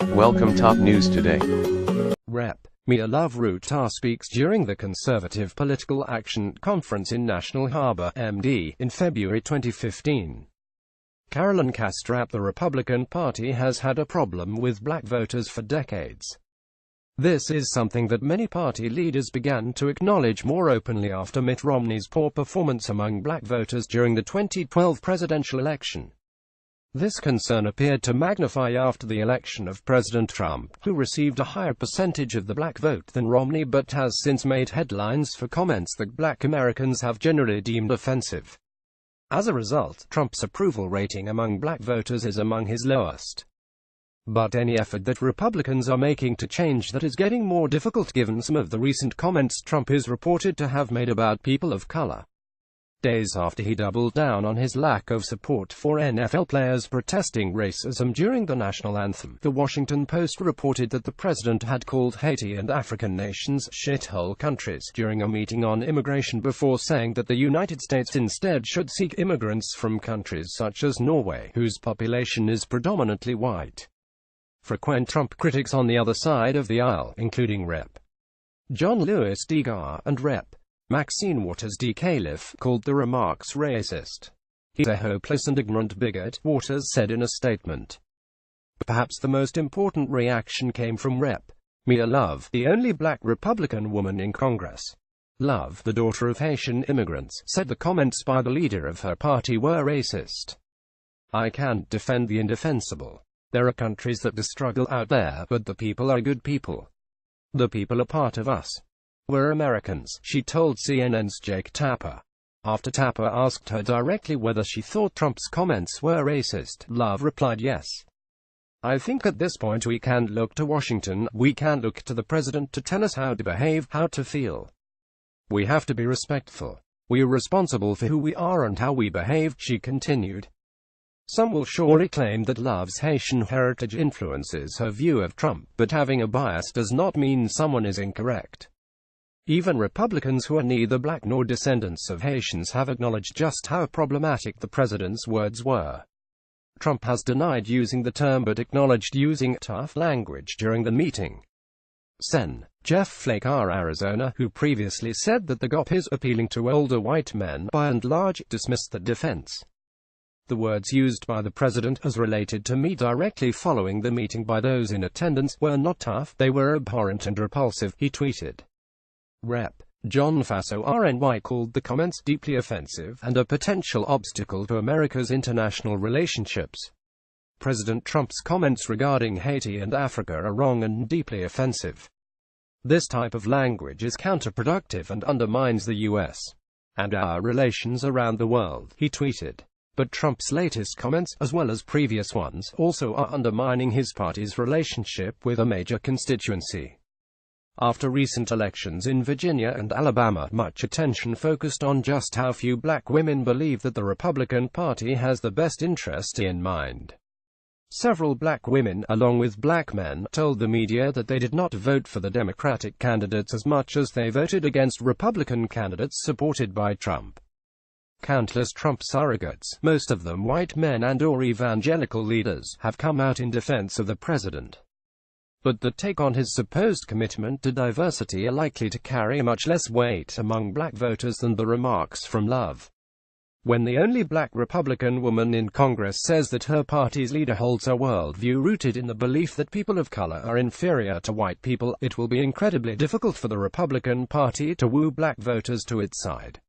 Welcome top news today. Rep. Love RUtah speaks during the Conservative Political Action Conference in National Harbor, MD, in February 2015. Carolyn, KasterAP. The Republican Party has had a problem with black voters for decades. This is something that many party leaders began to acknowledge more openly after Mitt Romney's poor performance among black voters during the 2012 presidential election. This concern appeared to magnify after the election of President Trump, who received a higher percentage of the black vote than Romney but has since made headlines for comments that black Americans have generally deemed offensive. As a result, Trump's approval rating among black voters is among his lowest. But any effort that Republicans are making to change that is getting more difficult given some of the recent comments Trump is reported to have made about people of color. Days after he doubled down on his lack of support for NFL players protesting racism during the national anthem, The Washington Post reported that the president had called Haiti and African nations shithole countries during a meeting on immigration before saying that the United States instead should seek immigrants from countries such as Norway, whose population is predominantly white. Frequent Trump critics on the other side of the aisle, including Rep. John Lewis Degar and Rep. Maxine Waters D. Califf, called the remarks racist. "He's a hopeless and ignorant bigot," Waters said in a statement. Perhaps the most important reaction came from Rep. Love, the only black Republican woman in Congress. Love, the daughter of Haitian immigrants, said the comments by the leader of her party were racist. "I can't defend the indefensible. There are countries that do struggle out there, but the people are good people. The people are part of us. We're Americans," she told CNN's Jake Tapper. After Tapper asked her directly whether she thought Trump's comments were racist, Love replied yes. "I think at this point we can't look to Washington, we can't look to the president to tell us how to behave, how to feel. We have to be respectful. We are responsible for who we are and how we behave," she continued. Some will surely claim that Love's Haitian heritage influences her view of Trump, but having a bias does not mean someone is incorrect. Even Republicans who are neither black nor descendants of Haitians have acknowledged just how problematic the president's words were. Trump has denied using the term but acknowledged using tough language during the meeting. Sen. Jeff Flake R. Arizona, who previously said that the GOP is appealing to older white men, by and large, dismissed the defense. The words used by the president, as related to me directly following the meeting by those in attendance, were not tough, they were abhorrent and repulsive, he tweeted. Rep. John Faso RNY called the comments deeply offensive and a potential obstacle to America's international relationships. President Trump's comments regarding Haiti and Africa are wrong and deeply offensive. This type of language is counterproductive and undermines the U.S. and our relations around the world, he tweeted. But Trump's latest comments, as well as previous ones, also are undermining his party's relationship with a major constituency. After recent elections in Virginia and Alabama, much attention focused on just how few black women believe that the Republican Party has the best interest in mind. Several black women, along with black men, told the media that they did not vote for the Democratic candidates as much as they voted against Republican candidates supported by Trump. Countless Trump surrogates, most of them white men and/or evangelical leaders, have come out in defense of the president. But the take on his supposed commitment to diversity are likely to carry much less weight among black voters than the remarks from Love. When the only black Republican woman in Congress says that her party's leader holds a worldview rooted in the belief that people of color are inferior to white people, it will be incredibly difficult for the Republican Party to woo black voters to its side.